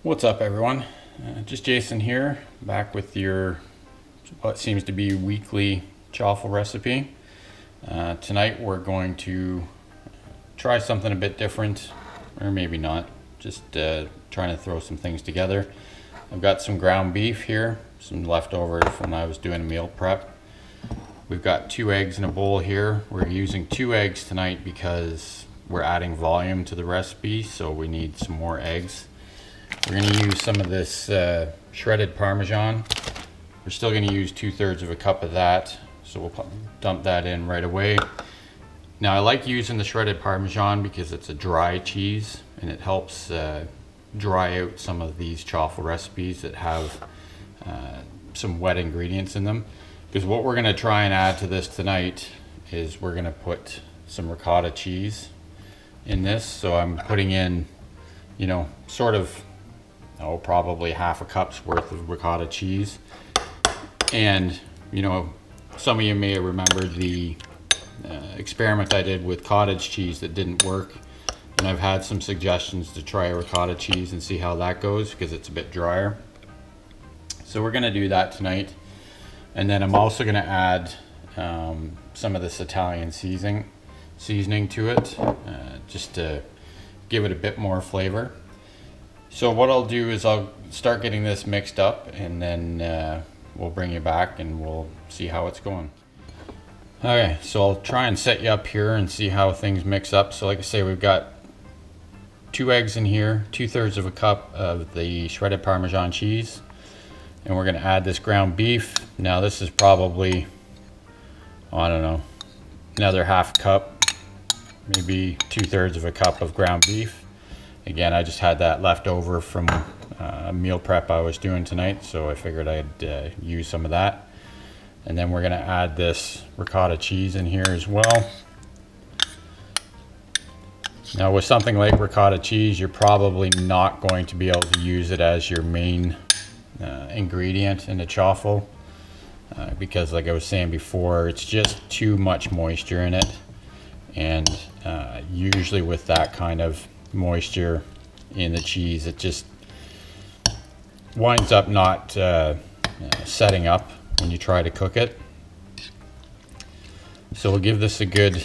What's up, everyone? Just Jason here, back with your what seems to be weekly chaffle recipe. Tonight we're going to try something a bit different, or maybe not, just trying to throw some things together. I've got some ground beef here, some leftovers from when I was doing a meal prep. We've got 2 eggs in a bowl here. We're using 2 eggs tonight because we're adding volume to the recipe, so we need some more eggs. We're going to use some of this shredded Parmesan. We're still going to use 2/3 of a cup of that, so we'll dump that in right away. Now I like using the shredded Parmesan because it's a dry cheese and it helps dry out some of these chaffle recipes that have some wet ingredients in them. Because what we're going to try and add to this tonight is we're going to put some ricotta cheese in this. So I'm putting in, sort of, probably half a cup's worth of ricotta cheese. And, some of you may remember the experiment I did with cottage cheese that didn't work. And I've had some suggestions to try ricotta cheese and see how that goes because it's a bit drier. So we're going to do that tonight. And then I'm also going to add some of this Italian seasoning to it, just to give it a bit more flavor. So what I'll do is I'll start getting this mixed up, and then we'll bring you back and we'll see how it's going. Okay, so I'll try and set you up here and see how things mix up. So like I say, we've got 2 eggs in here, 2/3 of a cup of the shredded Parmesan cheese, and we're going to add this ground beef. Now this is probably, I don't know, another half cup, maybe 2/3 of a cup of ground beef. Again, I just had that left over from a meal prep I was doing tonight, so I figured I'd use some of that. And then we're going to add this ricotta cheese in here as well. Now with something like ricotta cheese, you're probably not going to be able to use it as your main ingredient in the chaffle, because like I was saying before, it's just too much moisture in it. And usually with that kind of moisture in the cheese, it just winds up not setting up when you try to cook it. So we'll give this a good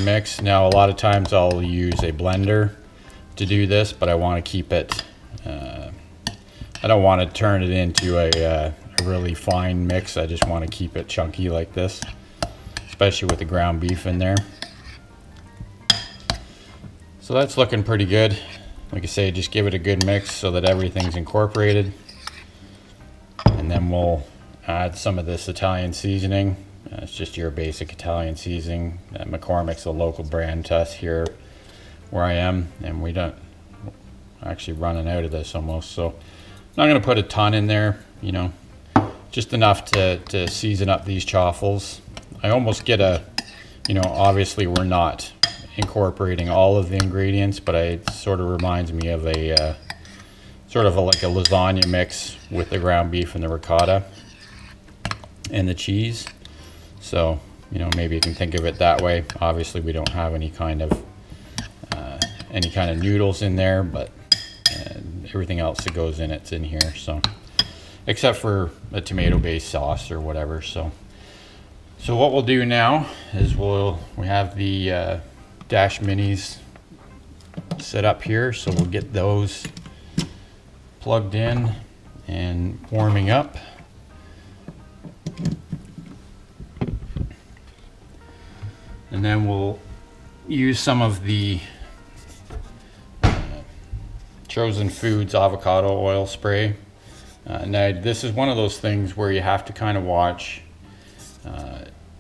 mix. Now a lot of times I'll use a blender to do this, but I want to keep it, I don't want to turn it into a really fine mix. I just want to keep it chunky like this, especially with the ground beef in there. So that's looking pretty good. Like I say, just give it a good mix so that everything's incorporated. And then we'll add some of this Italian seasoning. It's just your basic Italian seasoning. McCormick's a local brand to us here where I am, and we don't actually running out of this almost. So I'm not going to put a ton in there, just enough to season up these chaffles. I almost get a, obviously we're not incorporating all of the ingredients, but it sort of reminds me of a like a lasagna mix with the ground beef and the ricotta and the cheese. So maybe you can think of it that way. Obviously we don't have any kind of noodles in there, but everything else that goes in it's in here, so except for a tomato based sauce or whatever. So what we'll do now is we have the Dash Minis set up here, so we'll get those plugged in and warming up. And then we'll use some of the Chosen Foods avocado oil spray. Now this is one of those things where you have to kind of watch.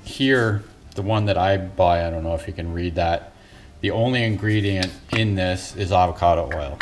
Here, the one that I buy, I don't know if you can read that, the only ingredient in this is avocado oil.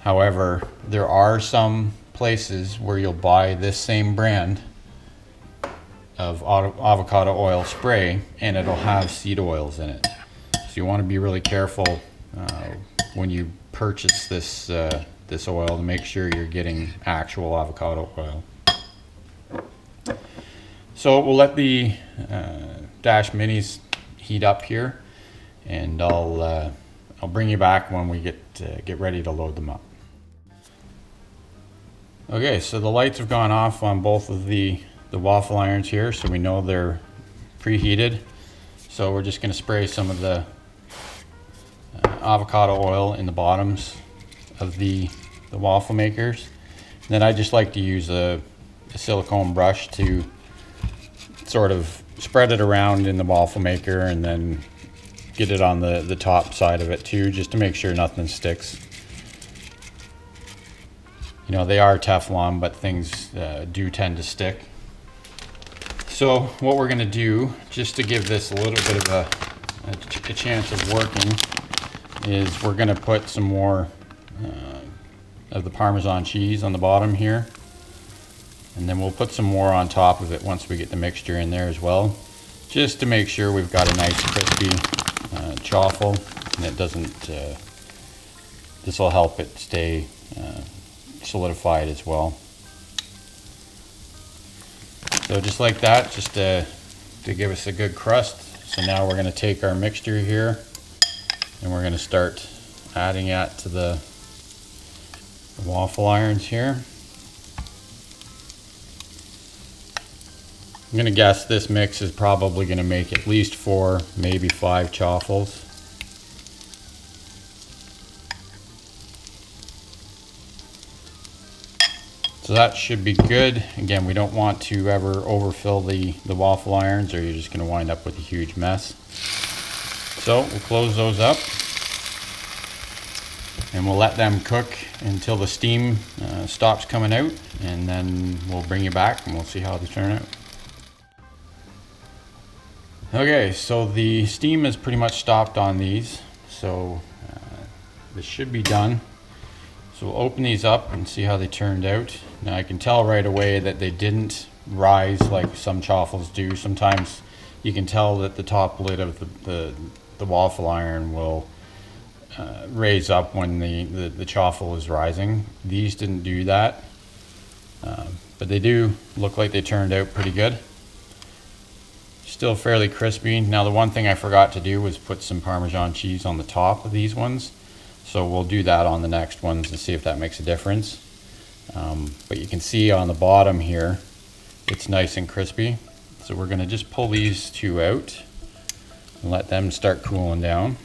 However, there are some places where you'll buy this same brand of avocado oil spray and it'll have seed oils in it. So you want to be really careful when you purchase this oil to make sure you're getting actual avocado oil. So we'll let the Dash Minis heat up here, and I'll bring you back when we get ready to load them up. Okay, so the lights have gone off on both of the waffle irons here, so we know they're preheated. So we're just going to spray some of the avocado oil in the bottoms of the waffle makers. And then I just like to use a silicone brush to sort of spread it around in the waffle maker and then get it on the top side of it too, just to make sure nothing sticks. You know, they are Teflon, but things do tend to stick. So what we're going to do, just to give this a little bit of a chance of working, is we're going to put some more of the Parmesan cheese on the bottom here. And then we'll put some more on top of it once we get the mixture in there as well, just to make sure we've got a nice crispy chaffle, and it doesn't, this will help it stay solidified as well. So just like that, just to give us a good crust. So now we're going to take our mixture here and we're going to start adding it to the waffle irons here. I'm going to guess this mix is probably going to make at least 4, maybe 5 chaffles. So that should be good. Again, we don't want to ever overfill the waffle irons, or you're just going to wind up with a huge mess. So we'll close those up and we'll let them cook until the steam stops coming out, and then we'll bring you back and we'll see how they turn out. Okay, so the steam is pretty much stopped on these, so this should be done. So we'll open these up and see how they turned out. Now I can tell right away that they didn't rise like some chaffles do. Sometimes you can tell that the top lid of the waffle iron will raise up when the chaffle is rising. These didn't do that, but they do look like they turned out pretty good. Still fairly crispy. Now the one thing I forgot to do was put some Parmesan cheese on the top of these ones. So we'll do that on the next ones to see if that makes a difference. But you can see on the bottom here, it's nice and crispy. So we're going to just pull these two out and let them start cooling down.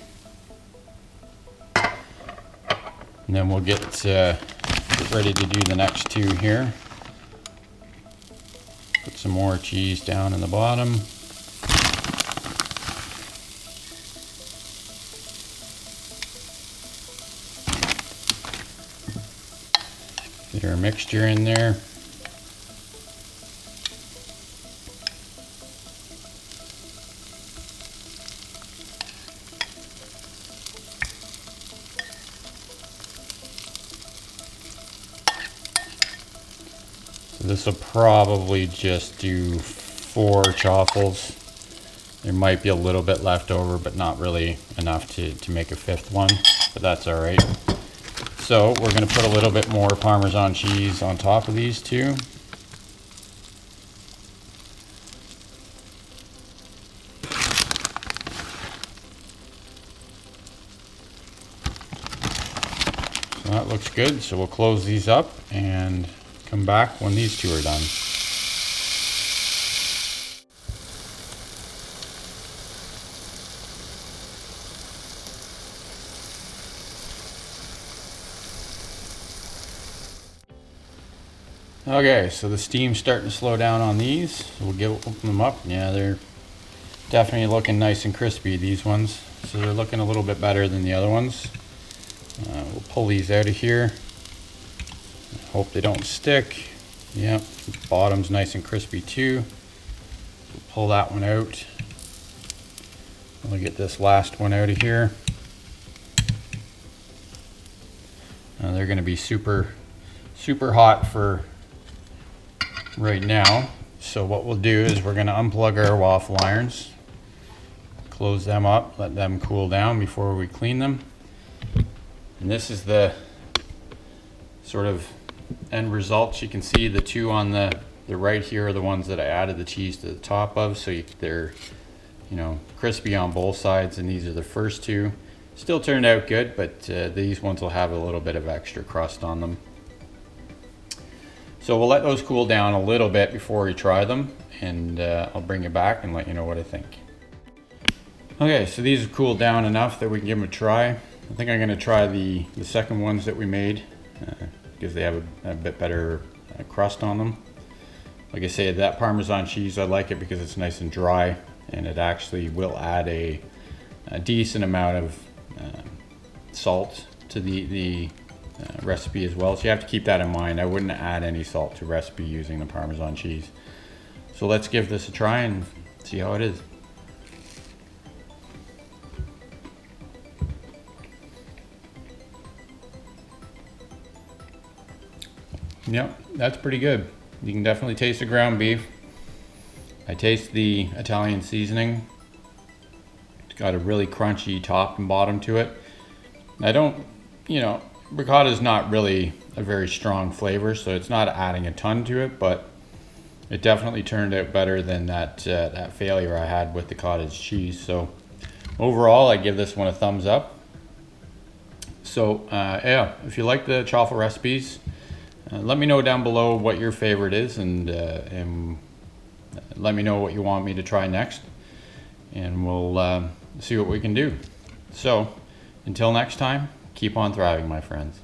And then we'll get ready to do the next two here. Put some more cheese down in the bottom. Get our mixture in there. So this will probably just do 4 chaffles. There might be a little bit left over, but not really enough to make a 5th one, but that's all right. So we're going to put a little bit more Parmesan cheese on top of these two. So that looks good. So we'll close these up and come back when these two are done. Okay, so the steam's starting to slow down on these. So we'll open them up. Yeah, they're definitely looking nice and crispy, these ones. So they're looking a little bit better than the other ones. We'll pull these out of here. Hope they don't stick. Yep, bottom's nice and crispy too. We'll pull that one out. We'll get this last one out of here. They're going to be super hot for right now. So what we'll do is we're going to unplug our waffle irons, close them up, let them cool down before we clean them. And this is the sort of end results. You can see the two on the right here are the ones that I added the cheese to the top of, so they're, you know, crispy on both sides, and these are the first two. Still turned out good, but these ones will have a little bit of extra crust on them. So we'll let those cool down a little bit before we try them, and I'll bring you back and let you know what I think. Okay, so these have cooled down enough that we can give them a try. I think I'm going to try the second ones that we made because they have a bit better crust on them. Like I say, that Parmesan cheese, I like it because it's nice and dry, and it actually will add a decent amount of salt to the recipe as well. So you have to keep that in mind. I wouldn't add any salt to recipe using the Parmesan cheese. So let's give this a try and see how it is. Yep, that's pretty good. You can definitely taste the ground beef. I taste the Italian seasoning. It's got a really crunchy top and bottom to it. I don't, ricotta is not really a very strong flavor, so it's not adding a ton to it, but it definitely turned out better than that failure I had with the cottage cheese. So overall, I give this one a thumbs up. So yeah, if you like the chaffle recipes, let me know down below what your favorite is, and let me know what you want me to try next, and we'll see what we can do. So until next time, keep on thriving, my friends.